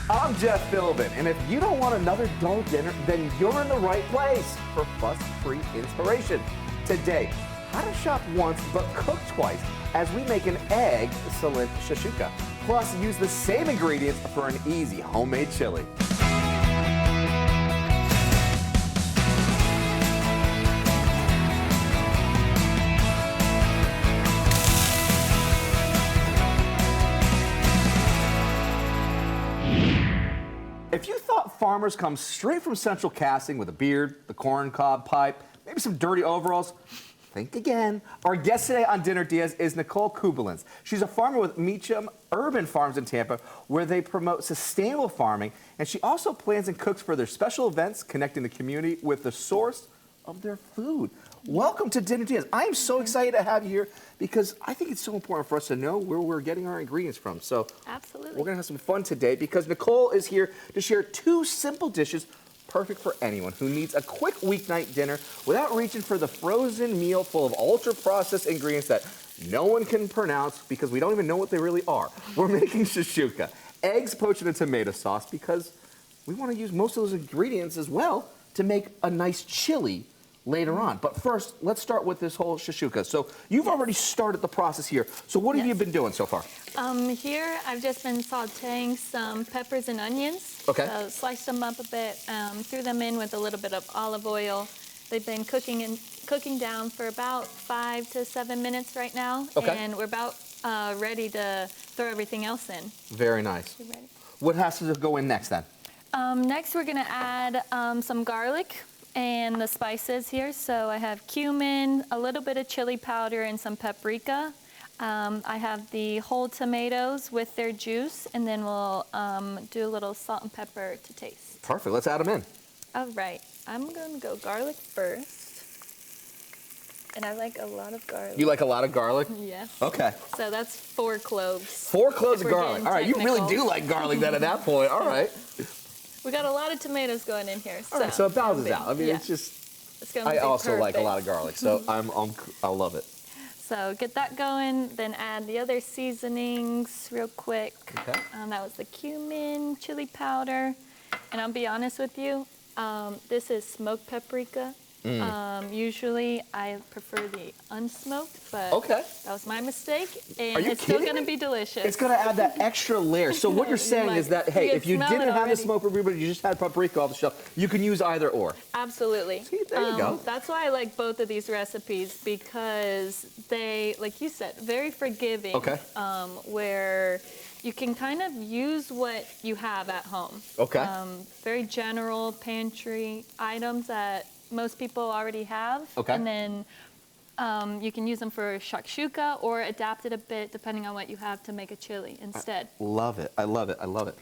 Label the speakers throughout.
Speaker 1: I'm Jeff Philbin, and if you don't want another dull dinner, then you're in the right place for fuss-free inspiration. Today, how to shop once but cook twice as we make an egg-cellent shakshuka. Plus, use the same ingredients for an easy homemade chili. If you thought farmers come straight from central casting with a beard, the corn cob pipe, maybe some dirty overalls, think again. Our guest today on Dinner DeeAs is Nicole Kubalins. She's a farmer with Meacham Urban Farms in Tampa, where they promote sustainable farming, and she also plans and cooks for their special events, connecting the community with the source of their food. Welcome to Dinner DeeAs. I am so excited to have you here because I think it's so important for us to know where we're getting our ingredients from. So
Speaker 2: absolutely,
Speaker 1: we're gonna have some fun today because Nicole is here to share two simple dishes perfect for anyone who needs a quick weeknight dinner without reaching for the frozen meal full of ultra-processed ingredients that no one can pronounce because we don't even know what they really are. We're making shakshuka, eggs poached in a tomato sauce, because we want to use most of those ingredients as well to make a nice chili later on. But first, let's start with this whole shakshuka. So you've already started the process here. So what have you been doing so far?
Speaker 2: Here I've just been sauteing some peppers and onions.
Speaker 1: Okay.
Speaker 2: So sliced them up a bit, threw them in with a little bit of olive oil. They've been cooking down for about 5 to 7 minutes right now.
Speaker 1: Okay.
Speaker 2: And we're about ready to throw everything else in.
Speaker 1: Very nice.
Speaker 2: You ready?
Speaker 1: What has to go in next then?
Speaker 2: Next we're gonna add some garlic and the spices here. So I have cumin, a little bit of chili powder, and some paprika. I have the whole tomatoes with their juice, and then we'll do a little salt and pepper to taste.
Speaker 1: Perfect, let's add them in.
Speaker 2: All right, I'm gonna go garlic first. And I like a lot of garlic.
Speaker 1: You like a lot of garlic?
Speaker 2: Yes.
Speaker 1: Okay.
Speaker 2: So that's 4 cloves.
Speaker 1: 4 cloves of garlic. All right, you really do like garlic then at that point. All right.
Speaker 2: We got a lot of tomatoes going in here.
Speaker 1: All right, so it balances out. I mean, it's just, I also like a lot of garlic, so I love it.
Speaker 2: So get that going, then add the other seasonings real quick.
Speaker 1: Okay.
Speaker 2: That was the cumin, chili powder, and I'll be honest with you, this is smoked paprika. Usually I prefer the unsmoked, but that was my mistake, and it's still going to be delicious.
Speaker 1: It's going to add that extra layer. So what you're saying is that, hey, if you didn't have the smoked paprika, but you just had paprika off the shelf, you can use either or.
Speaker 2: Absolutely.
Speaker 1: See, there you go.
Speaker 2: That's why I like both of these recipes, because they, like you said, very forgiving.
Speaker 1: Okay.
Speaker 2: Where you can kind of use what you have at home.
Speaker 1: Okay.
Speaker 2: Very general pantry items that most people already have.
Speaker 1: Okay.
Speaker 2: And then you can use them for shakshuka or adapt it a bit depending on what you have to make a chili instead.
Speaker 1: Love it. I love it. I love it.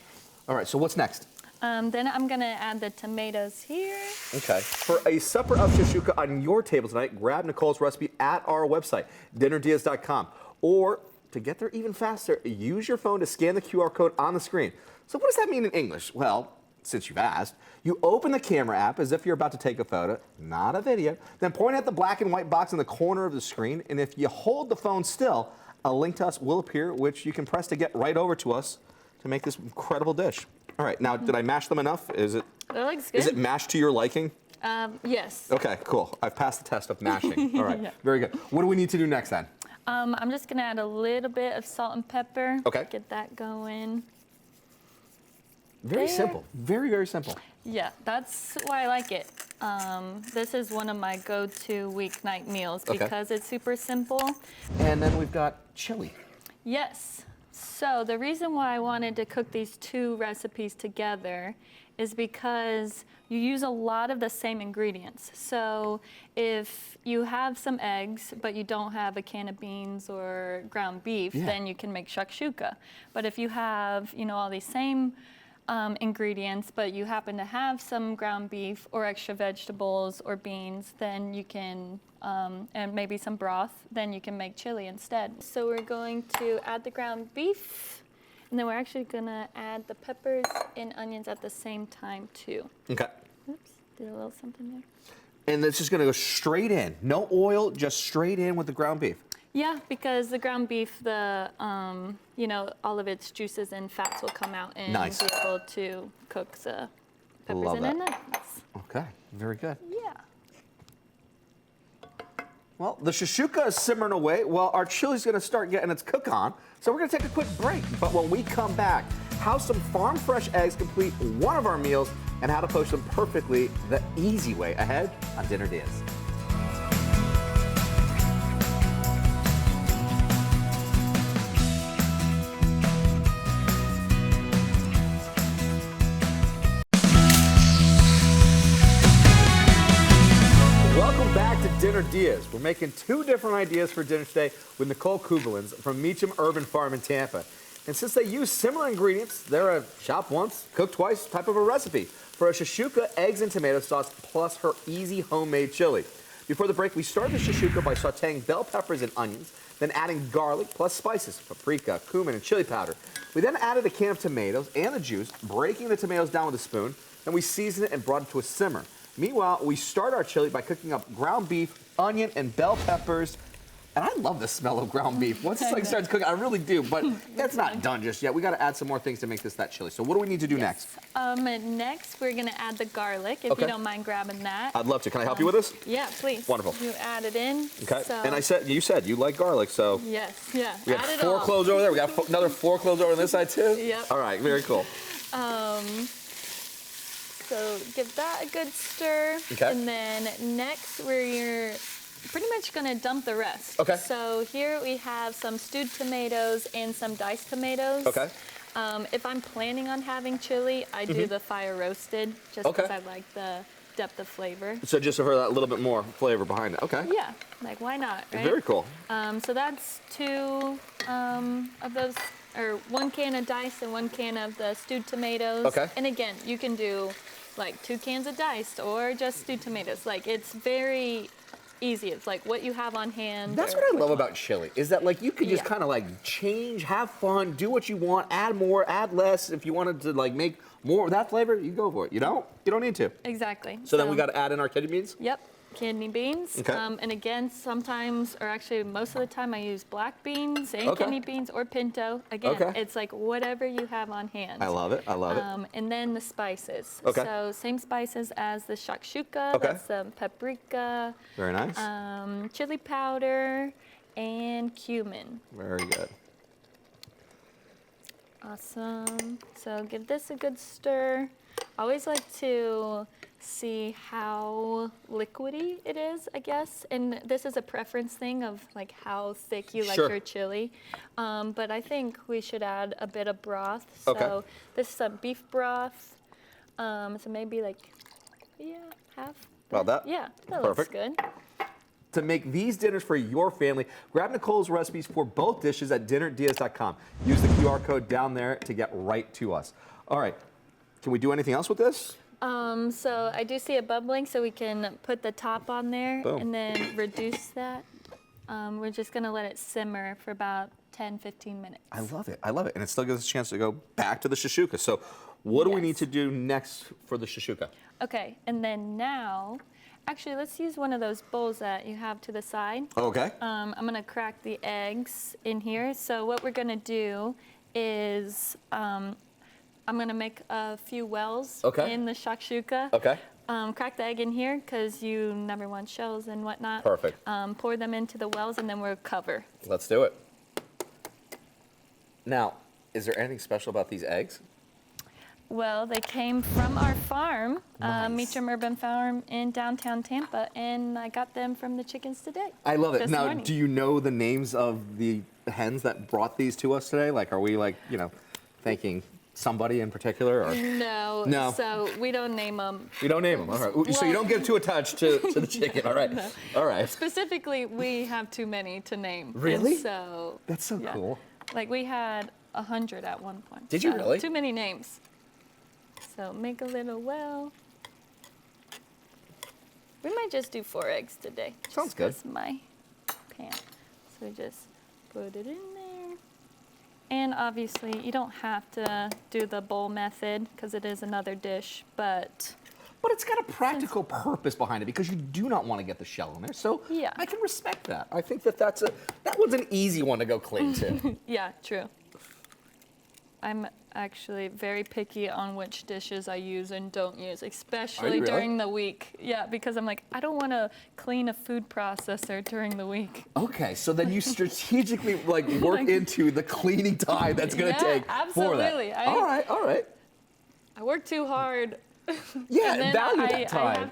Speaker 1: All right, so what's next?
Speaker 2: Then I'm going to add the tomatoes here.
Speaker 1: Okay. For a supper of shakshuka on your table tonight, grab Nicole's recipe at our website, dinnerdeeas.com. Or to get there even faster, use your phone to scan the QR code on the screen. So what does that mean in English? Well, since you've asked, you open the camera app as if you're about to take a photo, not a video, then point at the black and white box in the corner of the screen, and if you hold the phone still, a link to us will appear, which you can press to get right over to us to make this incredible dish. All right, now, did I mash them enough?
Speaker 2: That looks good.
Speaker 1: Is it mashed to your liking?
Speaker 2: Yes.
Speaker 1: Okay, cool. I've passed the test of mashing. All right, very good. What do we need to do next then?
Speaker 2: I'm just going to add a little bit of salt and pepper.
Speaker 1: Okay.
Speaker 2: Get that going.
Speaker 1: Very simple. Very, very simple.
Speaker 2: Yeah, that's why I like it. This is one of my go-to weeknight meals because it's super simple.
Speaker 1: And then we've got chili.
Speaker 2: Yes. So the reason why I wanted to cook these 2 recipes together is because you use a lot of the same ingredients. So if you have some eggs, but you don't have a can of beans or ground beef, then you can make shakshuka. But if you have, all these same ingredients, but you happen to have some ground beef or extra vegetables or beans, then you can, and maybe some broth, then you can make chili instead. So we're going to add the ground beef, and then we're actually gonna add the peppers and onions at the same time too.
Speaker 1: Okay.
Speaker 2: Oops, did a little something there.
Speaker 1: And it's just gonna go straight in. No oil, just straight in with the ground beef.
Speaker 2: Yeah, because the ground beef, you know, all of its juices and fats will come out and
Speaker 1: Nice.
Speaker 2: be able to cook the peppers
Speaker 1: Love
Speaker 2: and
Speaker 1: that.
Speaker 2: onions.
Speaker 1: Okay, very good.
Speaker 2: Yeah.
Speaker 1: Well, the Shakshuka is simmering away while our chili's gonna start getting its cook on. So we're gonna take a quick break. But when we come back, how some farm fresh eggs complete one of our meals and how to poach them perfectly the easy way ahead on Dinner Diaz. Welcome back to Dinner Diaz. We're making two different ideas for dinner today with Nicole Kubalins from Meacham Urban Farm in Tampa. And since they use similar ingredients, they're a shop once, cook twice type of a recipe for a Shakshuka eggs and tomato sauce plus her easy homemade chili. Before the break, we started the Shakshuka by sauteing bell peppers and onions, then adding garlic plus spices, paprika, cumin, and chili powder. We then added a can of tomatoes and the juice, breaking the tomatoes down with a spoon. Then we seasoned it and brought it to a simmer. Meanwhile, we start our chili by cooking up ground beef, onion, and bell peppers. And I love the smell of ground beef. Once it starts cooking, I really do, but that's not done just yet. We got to add some more things to make this that chili. So what do we need to do next?
Speaker 2: Next, we're going to add the garlic, if you don't mind grabbing that.
Speaker 1: I'd love to. Can I help you with this?
Speaker 2: Yeah, please.
Speaker 1: Wonderful.
Speaker 2: You add it in.
Speaker 1: Okay.
Speaker 2: So,
Speaker 1: And you said you like garlic, so
Speaker 2: yes, yeah.
Speaker 1: we got
Speaker 2: add it
Speaker 1: 4
Speaker 2: all.
Speaker 1: cloves over there. We got another 4 cloves over on this side too.
Speaker 2: Yep.
Speaker 1: All right. Very cool.
Speaker 2: So give that a good stir.
Speaker 1: Okay.
Speaker 2: And then next we're pretty much gonna dump the rest.
Speaker 1: Okay.
Speaker 2: So here we have some stewed tomatoes and some diced tomatoes.
Speaker 1: Okay.
Speaker 2: If I'm planning on having chili, I do the fire roasted just
Speaker 1: Okay.
Speaker 2: because I like the depth of flavor.
Speaker 1: So just for that little bit more flavor behind it. Okay.
Speaker 2: Yeah, like why not, right?
Speaker 1: Very cool.
Speaker 2: So that's 2 of those, or 1 can of diced and 1 can of the stewed tomatoes.
Speaker 1: Okay.
Speaker 2: And again, you can do like 2 cans of diced or just stewed tomatoes. Like it's very easy. It's like what you have on hand.
Speaker 1: That's
Speaker 2: or
Speaker 1: what I
Speaker 2: what
Speaker 1: love
Speaker 2: you
Speaker 1: about
Speaker 2: want.
Speaker 1: chili, is that like you could just
Speaker 2: Yeah.
Speaker 1: kind of like change, have fun, do what you want, add more, add less. If you wanted to like make more of that flavor, you go for it. You don't need to.
Speaker 2: Exactly.
Speaker 1: So then we got to add in our kidney beans?
Speaker 2: Yep, kidney beans.
Speaker 1: Okay.
Speaker 2: And again, sometimes, or actually most of the time, I use black beans and
Speaker 1: Okay.
Speaker 2: kidney beans or pinto. Again,
Speaker 1: Okay.
Speaker 2: it's like whatever you have on hand.
Speaker 1: I love it. I love it.
Speaker 2: And then the spices.
Speaker 1: Okay.
Speaker 2: So same spices as the shakshuka.
Speaker 1: Okay.
Speaker 2: That's paprika,
Speaker 1: Very nice.
Speaker 2: chili powder, and cumin.
Speaker 1: Very good.
Speaker 2: Awesome. So give this a good stir. I always like to see how liquidy it is, I guess. And this is a preference thing of like how thick you like
Speaker 1: Sure.
Speaker 2: your chili. But I think we should add a bit of broth. So
Speaker 1: Okay.
Speaker 2: this is some beef broth. So maybe like, half.
Speaker 1: About that?
Speaker 2: Yeah, that
Speaker 1: Perfect.
Speaker 2: looks good.
Speaker 1: To make these dinners for your family, grab Nicole's recipes for both dishes at dinnerdiaz.com. Use the QR code down there to get right to us. All right. Can we do anything else with this?
Speaker 2: So I do see it bubbling, so we can put the top on there
Speaker 1: Boom.
Speaker 2: and then reduce that. We're just gonna let it simmer for about 10, 15 minutes.
Speaker 1: I love it. I love it. And it still gives us a chance to go back to the Shakshuka. So what do we
Speaker 2: Yes.
Speaker 1: need to do next for the Shakshuka?
Speaker 2: Okay, and then now, actually let's use one of those bowls that you have to the side.
Speaker 1: Okay.
Speaker 2: I'm gonna crack the eggs in here. So what we're gonna do is, I'm gonna make a few wells
Speaker 1: Okay.
Speaker 2: in the shakshuka.
Speaker 1: Okay.
Speaker 2: Crack the egg in here because you never want shells and whatnot.
Speaker 1: Perfect.
Speaker 2: Pour them into the wells and then we'll cover.
Speaker 1: Let's do it. Now, is there anything special about these eggs?
Speaker 2: Well, they came from our farm,
Speaker 1: Nice.
Speaker 2: Meacham Urban Farm in downtown Tampa, and I got them from the chickens today.
Speaker 1: I love it.
Speaker 2: This
Speaker 1: Now,
Speaker 2: morning.
Speaker 1: do you know the names of the hens that brought these to us today? Like, are we like, thanking somebody in particular? Or
Speaker 2: No,
Speaker 1: No.
Speaker 2: so we don't name them.
Speaker 1: you don't name them. All right. So you don't get too attached to the chicken. All right. All right.
Speaker 2: Specifically, we have too many to name. and
Speaker 1: Really?
Speaker 2: so
Speaker 1: That's so
Speaker 2: yeah.
Speaker 1: cool.
Speaker 2: Like we had 100 at one point.
Speaker 1: Did you
Speaker 2: so
Speaker 1: really?
Speaker 2: Too many names. So make a little well. We might just do 4 eggs today.
Speaker 1: Sounds
Speaker 2: just
Speaker 1: good.
Speaker 2: 'cause my pan. So just put it in there. And obviously, you don't have to do the bowl method because it is another dish, but
Speaker 1: But it's got a practical purpose behind it because you do not want to get the shell in there. So
Speaker 2: Yeah.
Speaker 1: I can respect that. I think that one's an easy one to go clean too.
Speaker 2: Yeah, true. I'm actually very picky on which dishes I use and don't use, especially
Speaker 1: really?
Speaker 2: during the week. Yeah, because I'm like, I don't want to clean a food processor during the week.
Speaker 1: Okay, so then you strategically like work into the cleaning time that's going to take for that.
Speaker 2: absolutely.
Speaker 1: All right.
Speaker 2: I work too hard.
Speaker 1: Yeah,
Speaker 2: and then
Speaker 1: value that time.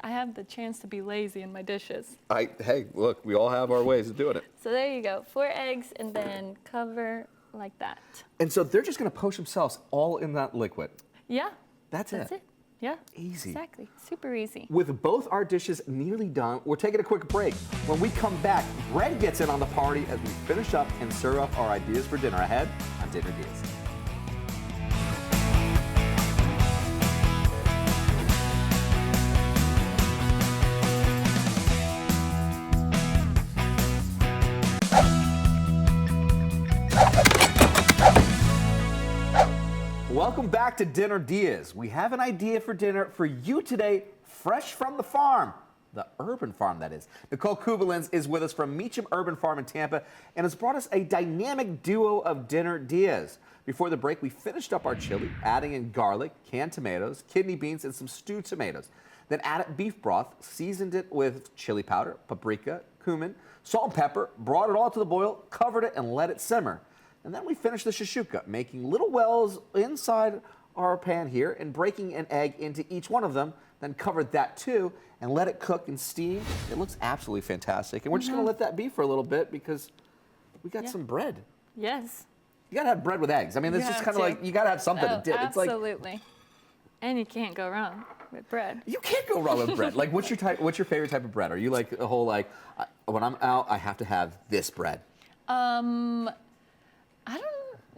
Speaker 2: I have the chance to be lazy in my dishes.
Speaker 1: Hey, look, we all have our ways of doing it.
Speaker 2: So there you go, 4 eggs and then cover like that.
Speaker 1: And so they're just going to poach themselves all in that liquid.
Speaker 2: Yeah.
Speaker 1: That's it.
Speaker 2: Yeah.
Speaker 1: Easy.
Speaker 2: Exactly. Super easy.
Speaker 1: With both our dishes nearly done, we're taking a quick break. When we come back, Brett gets in on the party as we finish up and serve up our ideas for dinner ahead on Dinner Deals. Welcome back to Dinner Deals. We have an idea for dinner for you today, fresh from the farm. The urban farm, that is. Nicole Kubalins is with us from Meacham Urban Farm in Tampa and has brought us a dynamic duo of Dinner Deals. Before the break, we finished up our chili, adding in garlic, canned tomatoes, kidney beans, and some stewed tomatoes. Then added beef broth, seasoned it with chili powder, paprika, cumin, salt and pepper, brought it all to the boil, covered it, and let it simmer. And then we finished the shakshuka, making little wells inside our pan here and breaking an egg into each one of them, then covered that too and let it cook and steam. It looks absolutely fantastic. And we're just going to let that be for a little bit because we got some bread.
Speaker 2: Yes.
Speaker 1: You got to have bread with eggs. I mean, it's just kind of like, you got to have something to dip.
Speaker 2: Absolutely. And you can't go wrong with bread.
Speaker 1: You can't go wrong with bread. Like, what's your favorite type of bread? Are you like a whole when I'm out, I have to have this bread?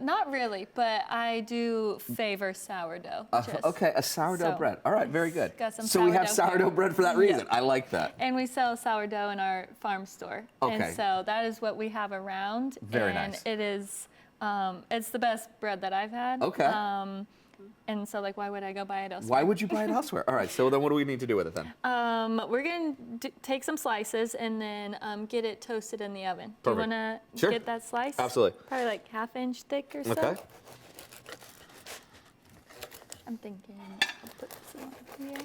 Speaker 2: Not really, but I do favor sourdough.
Speaker 1: Okay, a sourdough bread. All right, very good.
Speaker 2: Got some
Speaker 1: so we have sourdough bread for that reason.
Speaker 2: Yeah.
Speaker 1: I like that.
Speaker 2: And we sell sourdough in our farm store.
Speaker 1: Okay.
Speaker 2: And so that is what we have around.
Speaker 1: Very
Speaker 2: and
Speaker 1: nice.
Speaker 2: It is, it's the best bread that I've had.
Speaker 1: Okay.
Speaker 2: And so, like, why would I go buy it elsewhere?
Speaker 1: Why would you buy it elsewhere? All right, so then what do we need to do with it then?
Speaker 2: We're going to take some slices and then get it toasted in the oven.
Speaker 1: Perfect.
Speaker 2: Do you want to get that slice?
Speaker 1: Absolutely.
Speaker 2: Probably like ½ inch thick or so.
Speaker 1: Okay.
Speaker 2: I'm thinking I'll put this on here.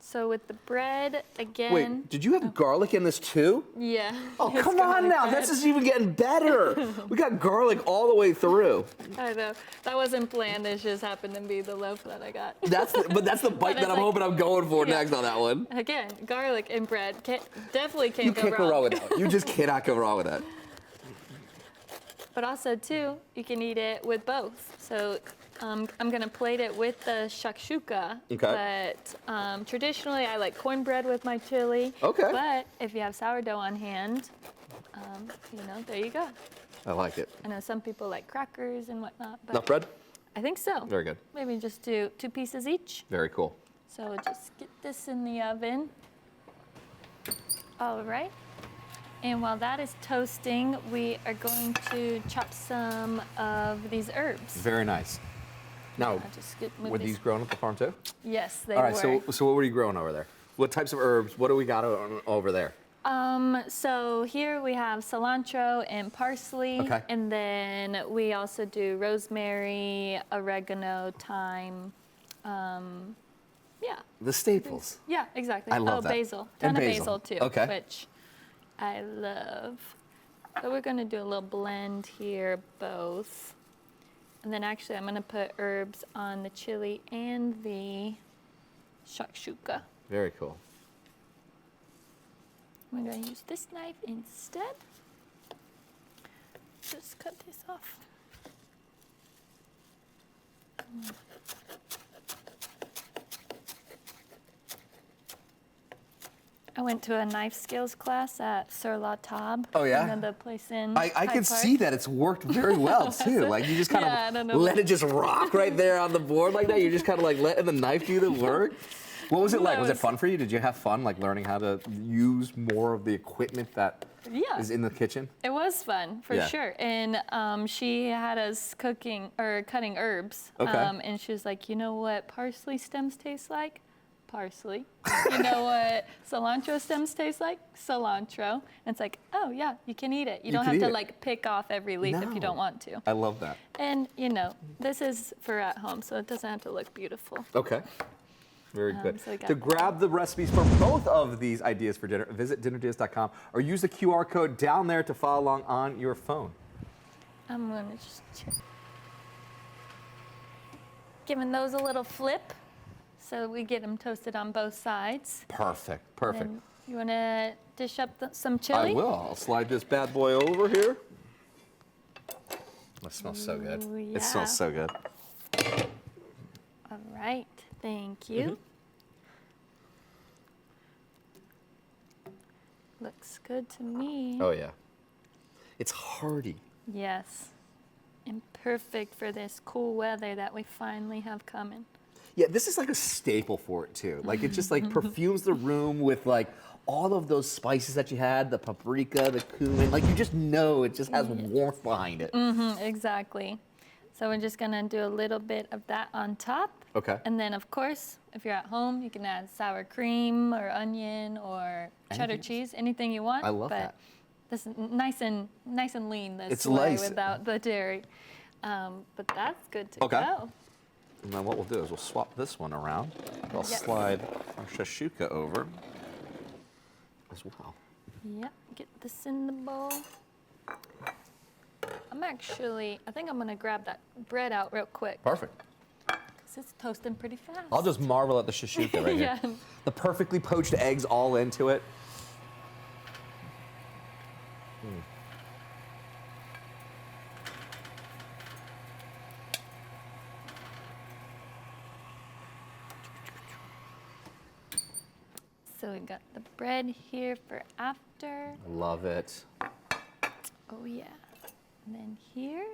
Speaker 2: So with the bread, again.
Speaker 1: Wait, did you have garlic in this too?
Speaker 2: Yeah.
Speaker 1: Oh,
Speaker 2: it's
Speaker 1: come on
Speaker 2: garlic
Speaker 1: now.
Speaker 2: bread.
Speaker 1: This is even getting better. We got garlic all the way through.
Speaker 2: I know. That wasn't planned. It just happened to be the loaf that I got.
Speaker 1: But that's the bite that I'm hoping I'm going for next on that one.
Speaker 2: Again, garlic and bread definitely can't
Speaker 1: You
Speaker 2: go
Speaker 1: can't
Speaker 2: wrong.
Speaker 1: go wrong with that. You just cannot go wrong with that.
Speaker 2: But also, too, you can eat it with both. So I'm going to plate it with the shakshuka.
Speaker 1: Okay.
Speaker 2: But traditionally, I like cornbread with my chili.
Speaker 1: Okay.
Speaker 2: But if you have sourdough on hand, there you go.
Speaker 1: I like it.
Speaker 2: I know some people like crackers and whatnot. But
Speaker 1: Enough bread?
Speaker 2: I think so.
Speaker 1: Very good.
Speaker 2: Maybe just do 2 pieces each.
Speaker 1: Very cool.
Speaker 2: So just get this in the oven. All right. And while that is toasting, we are going to chop some of these herbs.
Speaker 1: Very nice. Now, were these grown at the farm too?
Speaker 2: Yes, they
Speaker 1: were. All right,
Speaker 2: were.
Speaker 1: so what were you growing over there? What types of herbs? What do we got over there?
Speaker 2: So here we have cilantro and parsley.
Speaker 1: Okay.
Speaker 2: And then we also do rosemary, oregano, thyme. Yeah.
Speaker 1: The staples.
Speaker 2: Yeah, exactly.
Speaker 1: I love that.
Speaker 2: Basil.
Speaker 1: And
Speaker 2: Ton of
Speaker 1: basil.
Speaker 2: basil too,
Speaker 1: Okay.
Speaker 2: which I love. So we're going to do a little blend here, both. And then actually I'm going to put herbs on the chili and the shakshuka.
Speaker 1: Very cool.
Speaker 2: I'm going to use this knife instead. Just cut this off. I went to a knife skills class at Sur La Table.
Speaker 1: Oh, yeah?
Speaker 2: You know, the place in
Speaker 1: I can
Speaker 2: Hyde Park?
Speaker 1: see that it's worked very well too. Like you just kind of let it just rock right there on the board like that. You're just kind of like letting the knife do the work. What was it like? Was it
Speaker 2: Close.
Speaker 1: fun for you? Did you have fun, like learning how to use more of the equipment that
Speaker 2: Yeah.
Speaker 1: is in the kitchen?
Speaker 2: It was fun, for
Speaker 1: Yeah.
Speaker 2: sure. And she had us cooking or cutting herbs.
Speaker 1: Okay.
Speaker 2: And she was like, you know what parsley stems taste like? Parsley. You know what cilantro stems taste like? Cilantro. And it's like, oh yeah, you can eat it. You don't
Speaker 1: can
Speaker 2: have
Speaker 1: eat
Speaker 2: to
Speaker 1: it.
Speaker 2: like pick off every leaf if you
Speaker 1: No.
Speaker 2: don't want to.
Speaker 1: I love that.
Speaker 2: And you know, this is for at home, so it doesn't have to look beautiful.
Speaker 1: Okay. Very good.
Speaker 2: so we got
Speaker 1: To grab the recipes for both of these ideas for dinner, visit dinnerdeas.com or use the QR code down there to follow along on your phone.
Speaker 2: I'm gonna just check. Giving those a little flip so we get them toasted on both sides.
Speaker 1: Perfect. Perfect.
Speaker 2: And you wanna dish up some chili?
Speaker 1: I will. I'll slide this bad boy over here. That smells so good.
Speaker 2: Ooh,
Speaker 1: It
Speaker 2: yeah.
Speaker 1: smells so good.
Speaker 2: All right, thank you. Looks good to me.
Speaker 1: Oh, yeah. It's hearty.
Speaker 2: Yes, and perfect for this cool weather that we finally have coming.
Speaker 1: Yeah, this is like a staple for it, too. Like, it just, like, perfumes the room with, like, all of those spices that you had, the paprika, the cumin. Like, you just know it just has warmth behind it.
Speaker 2: Exactly. So we're just gonna do a little bit of that on top.
Speaker 1: Okay.
Speaker 2: And then, of course, if you're at home, you can add sour cream or onion or cheddar
Speaker 1: Anything.
Speaker 2: cheese, anything you want.
Speaker 1: I love
Speaker 2: but
Speaker 1: that.
Speaker 2: This is nice and lean this
Speaker 1: It's
Speaker 2: way
Speaker 1: nice.
Speaker 2: without the dairy. But that's good to
Speaker 1: Okay.
Speaker 2: go.
Speaker 1: And then what we'll do is we'll swap this one around. I'll
Speaker 2: Yes.
Speaker 1: slide our Shakshuka over as well.
Speaker 2: Yep, get this in the bowl. I think I'm gonna grab that bread out real quick.
Speaker 1: Perfect.
Speaker 2: Because it's toasting pretty fast.
Speaker 1: I'll just marvel at the Shakshuka right here.
Speaker 2: Yeah.
Speaker 1: The perfectly poached eggs all into it.
Speaker 2: So we got the bread here for after.
Speaker 1: Love it.
Speaker 2: Oh yeah. And then here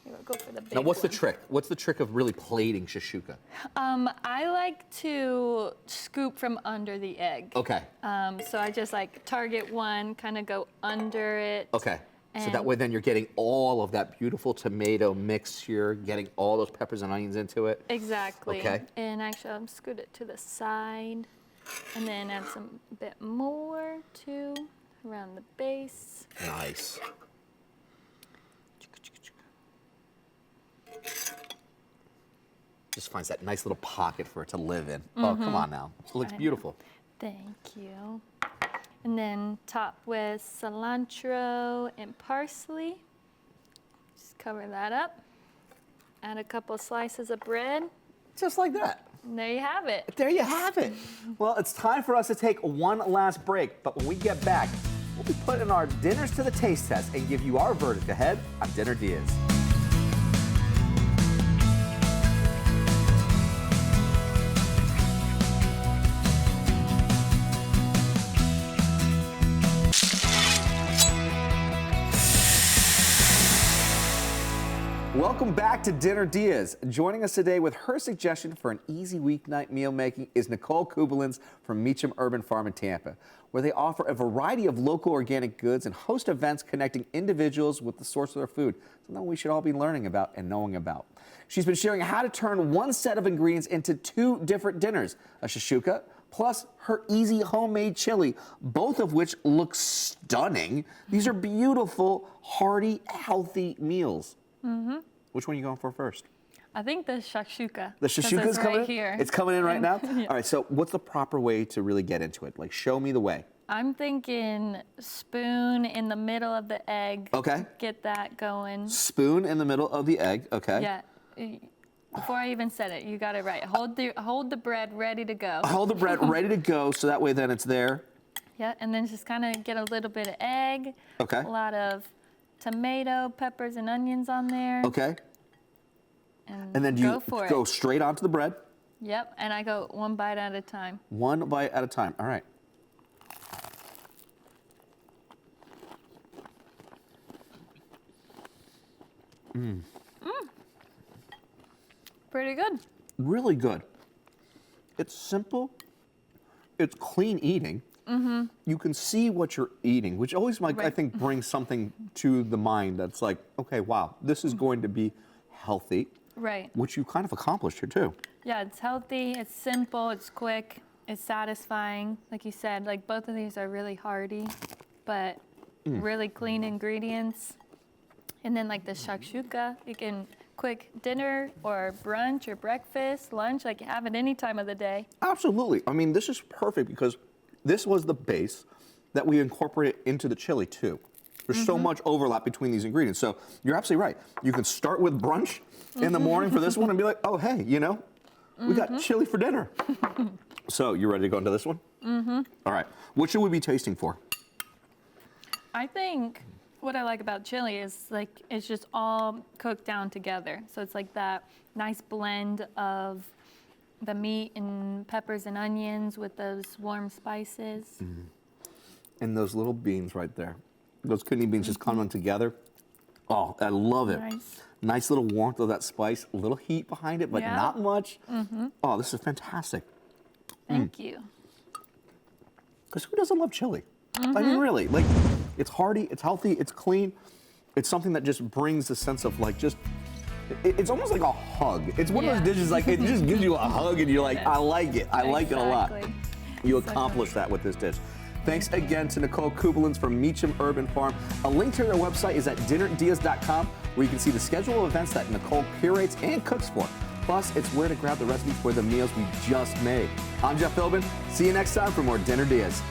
Speaker 2: we'll go for the big
Speaker 1: Now, what's the
Speaker 2: one.
Speaker 1: trick? What's the trick of really plating Shakshuka?
Speaker 2: I like to scoop from under the egg.
Speaker 1: Okay.
Speaker 2: So I just like target one, kind of go under it.
Speaker 1: Okay. So that
Speaker 2: And-
Speaker 1: way then you're getting all of that beautiful tomato mixture, getting all those peppers and onions into it.
Speaker 2: Exactly.
Speaker 1: Okay.
Speaker 2: And actually, I'll scoot it to the side, and then add some bit more too around the base.
Speaker 1: Nice. Just finds that nice little pocket for it to live in. Oh, come on now. It looks
Speaker 2: I know.
Speaker 1: beautiful.
Speaker 2: Thank you. And then top with cilantro and parsley. Just cover that up. Add a couple slices of bread.
Speaker 1: Just like that.
Speaker 2: And there you have it.
Speaker 1: There you have it. Well, it's time for us to take one last break, but when we get back, we'll be putting our dinners to the taste test and give you our verdict ahead on Dinner Diaz. Welcome back to Dinner Diaz. Joining us today with her suggestion for an easy weeknight meal making is Nicole Kubalins from Meacham Urban Farm in Tampa, where they offer a variety of local organic goods and host events connecting individuals with the source of their food, something we should all be learning about and knowing about. She's been sharing how to turn one set of ingredients into two different dinners, a shakshuka plus her easy homemade chili, both of which look stunning. These are beautiful, hearty, healthy meals. Mm-hmm. Which one are you going for first?
Speaker 2: I think the shakshuka.
Speaker 1: The
Speaker 2: since
Speaker 1: shakshuka's
Speaker 2: it's
Speaker 1: coming
Speaker 2: right
Speaker 1: in?
Speaker 2: here.
Speaker 1: It's coming in right now?
Speaker 2: Yeah.
Speaker 1: All right, so what's the proper way to really get into it? Like, show me the way.
Speaker 2: I'm thinking spoon in the middle of the egg.
Speaker 1: Okay.
Speaker 2: Get that going.
Speaker 1: Spoon in the middle of the egg, okay.
Speaker 2: Yeah. Before I even said it, you got it right. Hold the bread ready to go.
Speaker 1: Hold the bread ready to go, so that way then it's there.
Speaker 2: Yeah, and then just kind of get a little bit of egg.
Speaker 1: Okay.
Speaker 2: A lot of tomato, peppers, and onions on there.
Speaker 1: Okay.
Speaker 2: And
Speaker 1: then
Speaker 2: go
Speaker 1: you
Speaker 2: for
Speaker 1: go
Speaker 2: it.
Speaker 1: straight onto the bread,
Speaker 2: Yep, and I go one bite at a time.
Speaker 1: one bite at a time. All right.
Speaker 2: Pretty good.
Speaker 1: Really good. It's simple. It's clean eating. You can see what you're eating, which always, like, I think, brings something to the mind that's like, okay, wow, this is going to be healthy.
Speaker 2: Right.
Speaker 1: Which you kind of accomplished here, too.
Speaker 2: Yeah, it's healthy, it's simple, it's quick, it's satisfying. Like you said, like both of these are really hearty, but really clean ingredients. And then like the shakshuka, you can quick dinner or brunch or breakfast, lunch, like have it any time of the day.
Speaker 1: Absolutely. I mean, this is perfect because this was the base that we incorporated into the chili, too. There's so much overlap between these ingredients. So you're absolutely right. You can start with brunch in the morning for this one and be like, oh, hey, you know, we got chili for dinner. So you ready to go into this one? All right. What should we be tasting for?
Speaker 2: I think what I like about chili is like it's just all cooked down together. So it's like that nice blend of the meat and peppers and onions with those warm spices.
Speaker 1: And those little beans right there. Those kidney beans just coming together. Oh, I love it. Nice little warmth of that spice, a little heat behind it, but not much. Oh, this is fantastic.
Speaker 2: Thank you.
Speaker 1: Because who doesn't love chili? I mean, really, like, it's hearty, it's healthy, it's clean. It's something that just brings a sense of like just, it's almost like a hug. It's one of those dishes, like, it just gives you a hug and you're like, I like it. I like it a lot. You accomplished that with this dish. Thanks again to Nicole Kubalins from Meacham Urban Farm. A link to their website is at dinnerdeas.com, where you can see the schedule of events that Nicole curates and cooks for. Plus, it's where to grab the recipes for the meals we just made. I'm Jeff Philbin. See you next time for more Dinner Dias.